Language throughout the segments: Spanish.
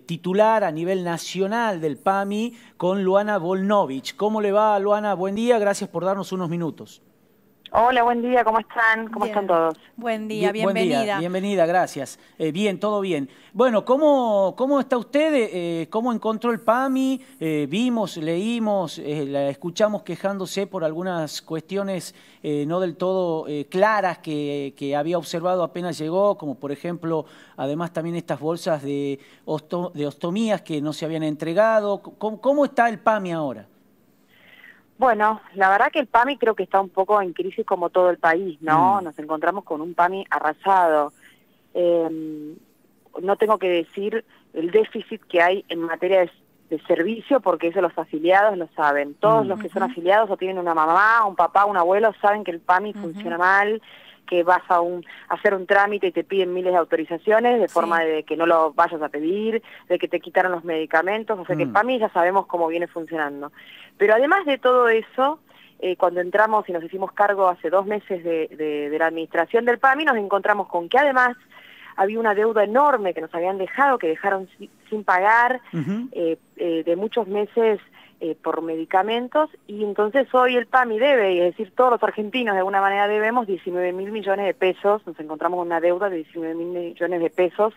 titular a nivel nacional del PAMI con Luana Volnovich. ¿Cómo le va, Luana? Buen día, gracias por darnos unos minutos. Hola, buen día, ¿cómo están? ¿Cómo están Bien, todos? buen día, Buen día, bienvenida. bienvenida, gracias. Bien, todo bien. Bueno, ¿cómo está usted? ¿Cómo encontró el PAMI? Vimos, leímos, la escuchamos quejándose por algunas cuestiones no del todo claras que había observado apenas llegó, como por ejemplo, además también estas bolsas de ostomías que no se habían entregado. ¿Cómo está el PAMI ahora? Bueno, la verdad que el PAMI creo que está un poco en crisis como todo el país, ¿no? Nos encontramos con un PAMI arrasado. No tengo que decir el déficit que hay en materia de servicio, porque eso los afiliados lo saben. Todos los que son afiliados o tienen una mamá, un papá, un abuelo, saben que el PAMI funciona mal, que vas a hacer un trámite y te piden miles de autorizaciones, de forma de que no lo vayas a pedir, de que te quitaron los medicamentos, o sea que el PAMI ya sabemos cómo viene funcionando. Pero además de todo eso, cuando entramos y nos hicimos cargo hace 2 meses de la administración del PAMI, nos encontramos con que además había una deuda enorme que nos habían dejado, que dejaron sin pagar de muchos meses por medicamentos, y entonces hoy el PAMI debe, es decir, todos los argentinos de alguna manera debemos 19.000 millones de pesos, nos encontramos con una deuda de 19.000 millones de pesos,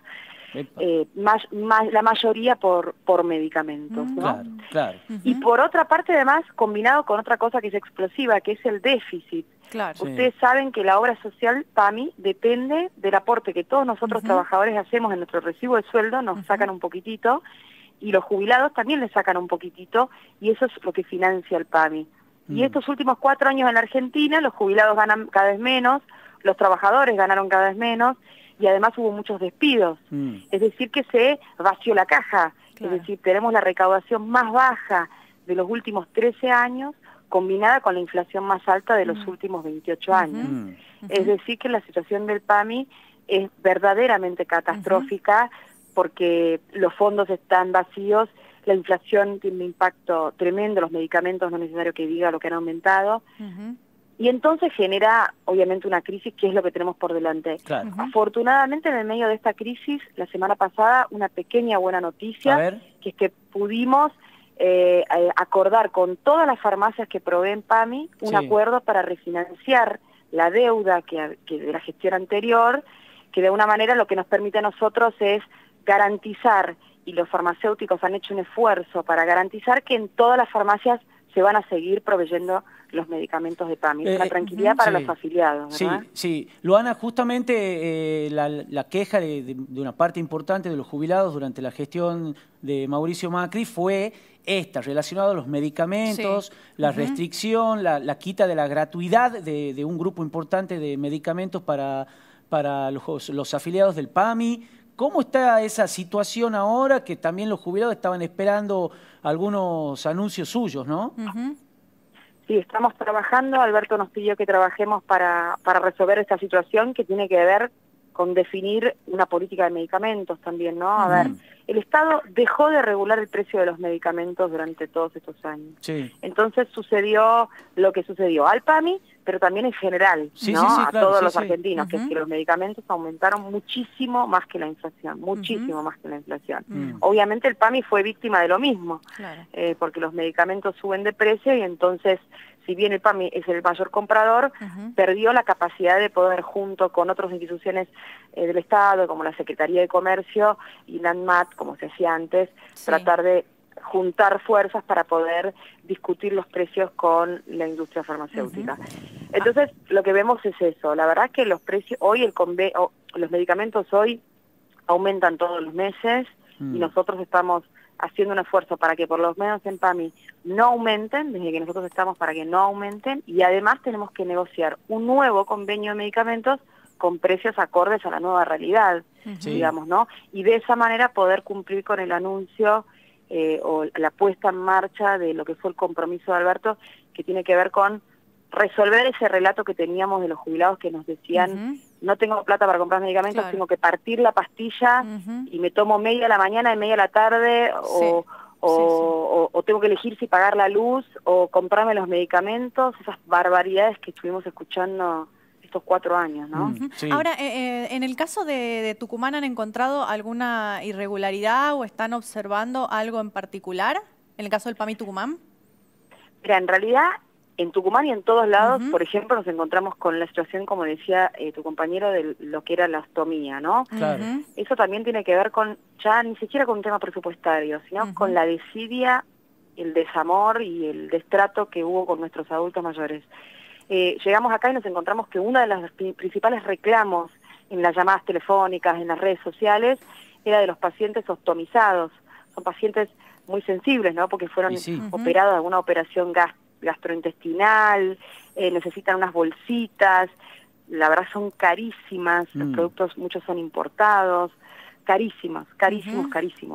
la mayoría por medicamentos, ¿no? Claro, claro. Y por otra parte, además, combinado con otra cosa que es explosiva, que es el déficit. Claro. Ustedes saben que la obra social PAMI depende del aporte que todos nosotros trabajadores hacemos en nuestro recibo de sueldo, nos sacan un poquitito, y los jubilados también le sacan un poquitito, y eso es lo que financia el PAMI. Y estos últimos 4 años en la Argentina, los jubilados ganan cada vez menos, los trabajadores ganaron cada vez menos, y además hubo muchos despidos. Es decir, que se vació la caja. Claro. Es decir, tenemos la recaudación más baja de los últimos 13 años, combinada con la inflación más alta de los últimos 28 años. Es decir, que la situación del PAMI es verdaderamente catastrófica, porque los fondos están vacíos, la inflación tiene un impacto tremendo, los medicamentos no es necesario que diga lo que han aumentado, y entonces genera obviamente una crisis, que es lo que tenemos por delante. Claro. Afortunadamente, en el medio de esta crisis, la semana pasada, una pequeña buena noticia, que es que pudimos acordar con todas las farmacias que proveen PAMI un acuerdo para refinanciar la deuda que de la gestión anterior, que de alguna manera lo que nos permite a nosotros es garantizar, y los farmacéuticos han hecho un esfuerzo para garantizar, que en todas las farmacias se van a seguir proveyendo los medicamentos de PAMI. Es una tranquilidad para los afiliados, ¿verdad? Sí. Luana, justamente la queja de una parte importante de los jubilados durante la gestión de Mauricio Macri fue esta, relacionada a los medicamentos, la restricción, la quita de la gratuidad de un grupo importante de medicamentos para los afiliados del PAMI. ¿Cómo está esa situación ahora, que también los jubilados estaban esperando algunos anuncios suyos, ¿no? Sí, estamos trabajando. Alberto nos pidió que trabajemos para resolver esta situación, que tiene que ver con definir una política de medicamentos también, ¿no? A ver, el Estado dejó de regular el precio de los medicamentos durante todos estos años. Entonces sucedió lo que sucedió al PAMI, pero también en general, ¿no? A todos los argentinos, que es que los medicamentos aumentaron muchísimo más que la inflación, muchísimo más que la inflación. Obviamente el PAMI fue víctima de lo mismo, porque los medicamentos suben de precio, y entonces, si bien el PAMI es el mayor comprador, perdió la capacidad de poder, junto con otras instituciones del Estado, como la Secretaría de Comercio y la ANMAT, como se hacía antes, tratar de juntar fuerzas para poder discutir los precios con la industria farmacéutica. Entonces, lo que vemos es eso. La verdad es que los precios, hoy los medicamentos hoy aumentan todos los meses, y nosotros estamos haciendo un esfuerzo para que por lo menos en PAMI no aumenten, desde que nosotros estamos para que no aumenten, y además tenemos que negociar un nuevo convenio de medicamentos con precios acordes a la nueva realidad, digamos, ¿no? Y de esa manera poder cumplir con el anuncio o la puesta en marcha de lo que fue el compromiso de Alberto, que tiene que ver con resolver ese relato que teníamos de los jubilados que nos decían, no tengo plata para comprar medicamentos, tengo que partir la pastilla y me tomo media a la mañana y media a la tarde, o tengo que elegir si pagar la luz o comprarme los medicamentos, esas barbaridades que estuvimos escuchando estos 4 años, ¿no? Sí. Ahora, en el caso de Tucumán, ¿han encontrado alguna irregularidad o están observando algo en particular? En el caso del PAMI Tucumán. Mira, en realidad, en Tucumán y en todos lados, por ejemplo, nos encontramos con la situación, como decía tu compañero, de lo que era la ostomía, ¿no? Claro. Eso también tiene que ver con, ya ni siquiera con un tema presupuestario, sino con la desidia, el desamor y el destrato que hubo con nuestros adultos mayores. Llegamos acá y nos encontramos que uno de los principales reclamos en las llamadas telefónicas, en las redes sociales, era de los pacientes ostomizados. Son pacientes muy sensibles, ¿no? Porque fueron operados de alguna operación gastrointestinal, necesitan unas bolsitas, la verdad son carísimas, los productos muchos son importados, carísimos,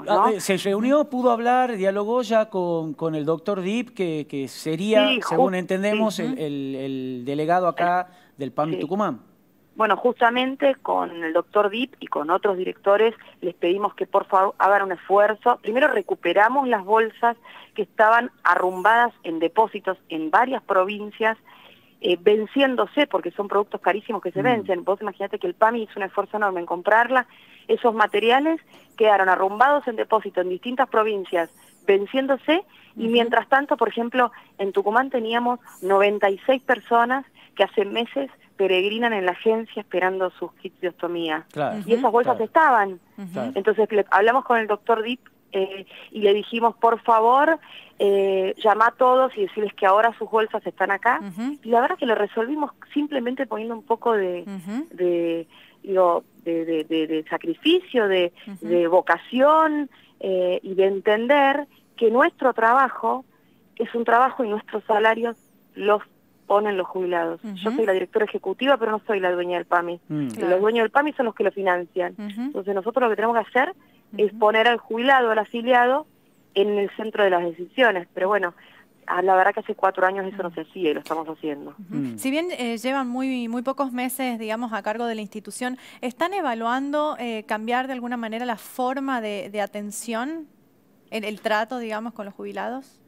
¿no? ¿Se reunió, pudo hablar, dialogó ya con el doctor Dip, que sería, según entendemos, el delegado acá del PAMI Tucumán? Bueno, justamente con el doctor Dip y con otros directores les pedimos que por favor hagan un esfuerzo. Primero recuperamos las bolsas que estaban arrumbadas en depósitos en varias provincias, venciéndose, porque son productos carísimos que se vencen. Vos imaginate que el PAMI hizo un esfuerzo enorme en comprarla. Esos materiales quedaron arrumbados en depósito en distintas provincias, venciéndose, y mientras tanto, por ejemplo, en Tucumán teníamos 96 personas que hace meses peregrinan en la agencia esperando sus kits de ostomía. Claro. Y esas bolsas estaban. Entonces hablamos con el doctor Dip y le dijimos, por favor, llama a todos y decirles que ahora sus bolsas están acá. Y la verdad que lo resolvimos simplemente poniendo un poco de sacrificio, de vocación y de entender que nuestro trabajo es un trabajo y nuestros salarios los ponen los jubilados. Yo soy la directora ejecutiva, pero no soy la dueña del PAMI. Los dueños del PAMI son los que lo financian. Entonces nosotros lo que tenemos que hacer es poner al jubilado, al afiliado, en el centro de las decisiones. Pero bueno, la verdad que hace 4 años eso no se hacía y lo estamos haciendo. Si bien llevan muy pocos meses, digamos, a cargo de la institución, ¿están evaluando cambiar de alguna manera la forma de atención, el trato, digamos, con los jubilados?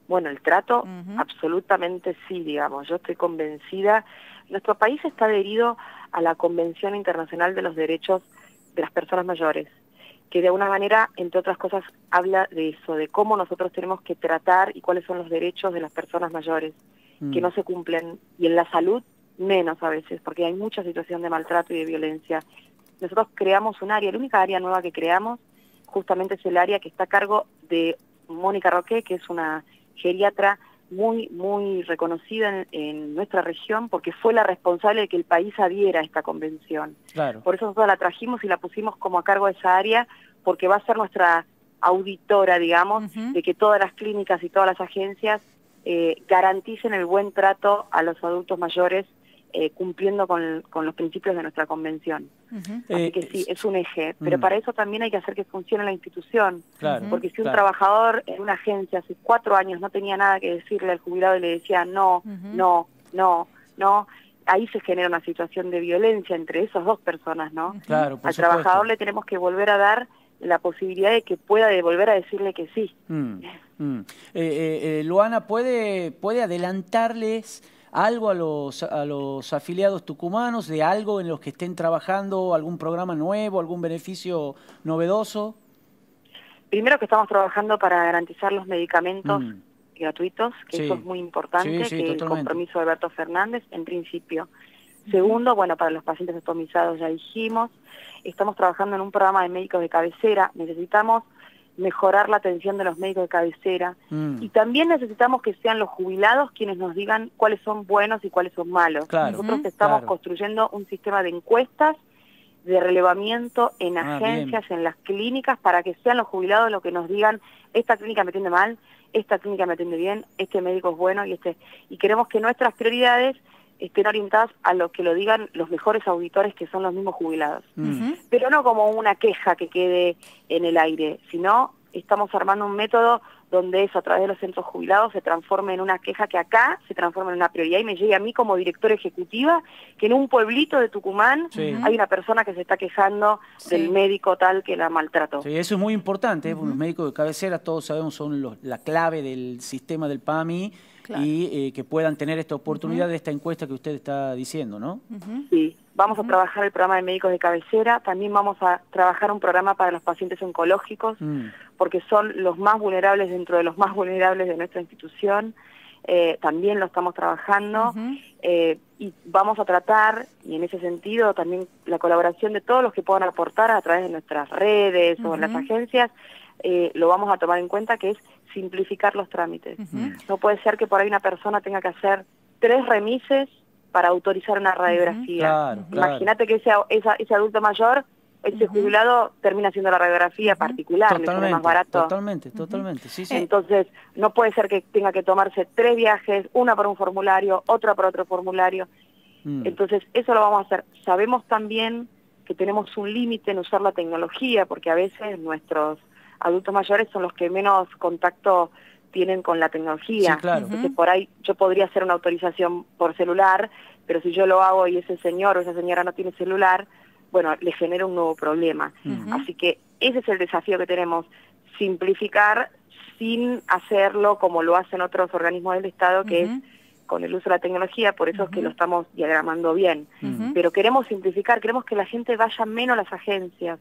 Bueno, el trato absolutamente sí, digamos. Yo estoy convencida. Nuestro país está adherido a la Convención Internacional de los Derechos de las Personas Mayores, que de alguna manera, entre otras cosas, habla de eso, de cómo nosotros tenemos que tratar y cuáles son los derechos de las personas mayores, que no se cumplen, y en la salud menos a veces, porque hay mucha situación de maltrato y de violencia. Nosotros creamos un área, la única área nueva que creamos, justamente es el área que está a cargo de Mónica Roque, que es una geriatra muy reconocida en nuestra región, porque fue la responsable de que el país adhiera a esta convención. Claro. Por eso nosotros la trajimos y la pusimos como a cargo de esa área, porque va a ser nuestra auditora, digamos, de que todas las clínicas y todas las agencias garanticen el buen trato a los adultos mayores, cumpliendo con los principios de nuestra convención. Así que sí, es un eje, pero para eso también hay que hacer que funcione la institución, porque si un trabajador en una agencia hace 4 años no tenía nada que decirle al jubilado y le decía no, ahí se genera una situación de violencia entre esas dos personas, ¿no? Claro, por al supuesto. trabajador le tenemos que volver a dar la posibilidad de que pueda volver a decirle que sí. Luana, ¿puede adelantarles algo a los afiliados tucumanos de algo en los que estén trabajando, algún programa nuevo, algún beneficio novedoso? Primero que estamos trabajando para garantizar los medicamentos gratuitos, que eso es muy importante, que el compromiso de Alberto Fernández, en principio. Segundo, bueno, para los pacientes ostomizados ya dijimos, estamos trabajando en un programa de médicos de cabecera, necesitamos mejorar la atención de los médicos de cabecera y también necesitamos que sean los jubilados quienes nos digan cuáles son buenos y cuáles son malos. Nosotros estamos construyendo un sistema de encuestas, de relevamiento en agencias, en las clínicas, para que sean los jubilados los que nos digan, esta clínica me atiende mal, esta clínica me atiende bien, este médico es bueno, y queremos que nuestras prioridades estén orientadas a lo que lo digan los mejores auditores, que son los mismos jubilados. Pero no como una queja que quede en el aire, sino estamos armando un método donde eso a través de los centros jubilados se transforme en una queja que acá se transforme en una prioridad y me llegue a mí como directora ejecutiva que en un pueblito de Tucumán hay una persona que se está quejando del médico tal que la maltrató. Sí, eso es muy importante, porque los médicos de cabecera, todos sabemos, son la clave del sistema del PAMI, y que puedan tener esta oportunidad de esta encuesta que usted está diciendo, ¿no? Sí, vamos a trabajar el programa de médicos de cabecera, también vamos a trabajar un programa para los pacientes oncológicos, porque son los más vulnerables dentro de los más vulnerables de nuestra institución. También lo estamos trabajando y vamos a tratar, y en ese sentido también la colaboración de todos los que puedan aportar a través de nuestras redes o en las agencias, lo vamos a tomar en cuenta, que es simplificar los trámites. No puede ser que por ahí una persona tenga que hacer 3 remises para autorizar una radiografía. Imagínate que ese adulto mayor, ese jubilado, termina haciendo la radiografía particular, le sale más barato. Totalmente, sí. Entonces, no puede ser que tenga que tomarse 3 viajes, una para un formulario, otra para otro formulario. Entonces, eso lo vamos a hacer. Sabemos también que tenemos un límite en usar la tecnología, porque a veces nuestros adultos mayores son los que menos contacto tienen con la tecnología. Sí, claro. Entonces, por ahí yo podría hacer una autorización por celular, pero si yo lo hago y ese señor o esa señora no tiene celular, bueno, le genera un nuevo problema. Así que ese es el desafío que tenemos, simplificar sin hacerlo como lo hacen otros organismos del Estado, que es con el uso de la tecnología, por eso es que lo estamos diagramando bien. Pero queremos simplificar, queremos que la gente vaya menos a las agencias.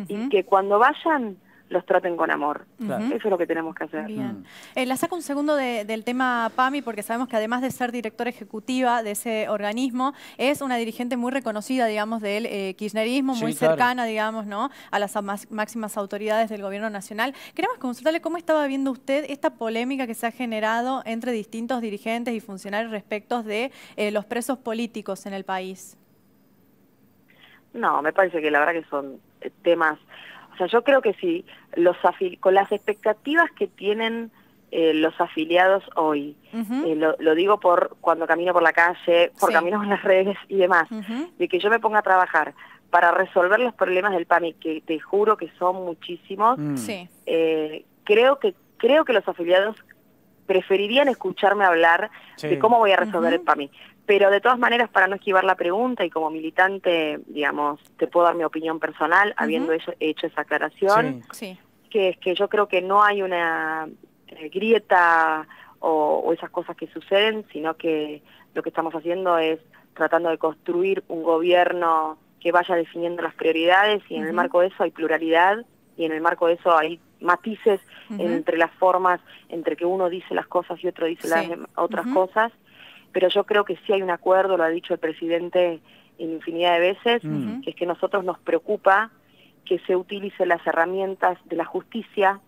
Y que cuando vayan los traten con amor. Eso es lo que tenemos que hacer. Bien. La saco un segundo del tema PAMI, porque sabemos que además de ser directora ejecutiva de ese organismo, es una dirigente muy reconocida, digamos, del kirchnerismo, muy cercana, digamos, ¿no?, a las máximas autoridades del gobierno nacional. Queremos consultarle cómo estaba viendo usted esta polémica que se ha generado entre distintos dirigentes y funcionarios respecto de los presos políticos en el país. No, me parece que la verdad que son temas... O sea, yo creo que sí, con las expectativas que tienen los afiliados hoy, lo digo por cuando camino por la calle, por camino por las redes y demás, de que yo me ponga a trabajar para resolver los problemas del PAMI, que te juro que son muchísimos, creo que los afiliados preferirían escucharme hablar de cómo voy a resolver el PAMI. Pero de todas maneras, para no esquivar la pregunta y como militante, digamos, te puedo dar mi opinión personal, habiendo hecho esa aclaración, que es que yo creo que no hay una grieta o esas cosas que suceden, sino que lo que estamos haciendo es tratando de construir un gobierno que vaya definiendo las prioridades, y en el marco de eso hay pluralidad, y en el marco de eso hay matices entre las formas, entre que uno dice las cosas y otro dice las otras cosas. Pero yo creo que sí hay un acuerdo, lo ha dicho el presidente en infinidad de veces, que es que a nosotros nos preocupa que se utilicen las herramientas de la justicia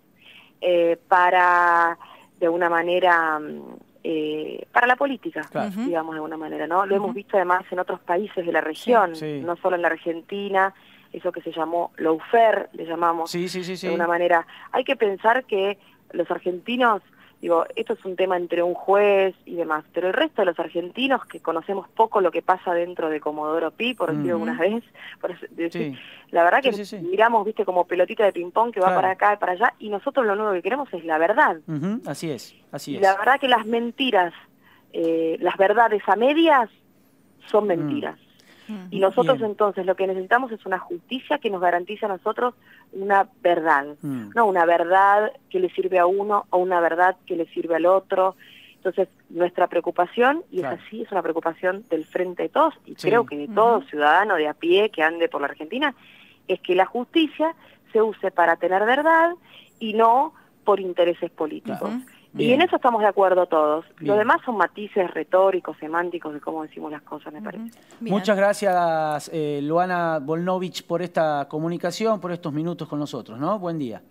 para, de alguna manera, para la política, digamos de alguna manera, ¿no? Lo hemos visto además en otros países de la región, no solo en la Argentina, eso que se llamó lawfare, le llamamos de alguna manera. Hay que pensar que los argentinos... Digo, esto es un tema entre un juez y demás, pero el resto de los argentinos que conocemos poco lo que pasa dentro de Comodoro Pi, por decirlo alguna vez, la verdad que miramos, viste, como pelotita de ping-pong que va para acá y para allá, y nosotros lo único que queremos es la verdad. Así es. Y la verdad que las mentiras, las verdades a medias, son mentiras. Y nosotros entonces lo que necesitamos es una justicia que nos garantice a nosotros una verdad, no una verdad que le sirve a uno o una verdad que le sirve al otro. Entonces nuestra preocupación, y es así, es una preocupación del frente de todos, y creo que de todo ciudadano de a pie que ande por la Argentina, es que la justicia se use para tener verdad y no por intereses políticos. Y en eso estamos de acuerdo todos. Lo demás son matices retóricos, semánticos de cómo decimos las cosas, me parece. Muchas gracias, Luana Volnovich, por esta comunicación, por estos minutos con nosotros, ¿no? Buen día.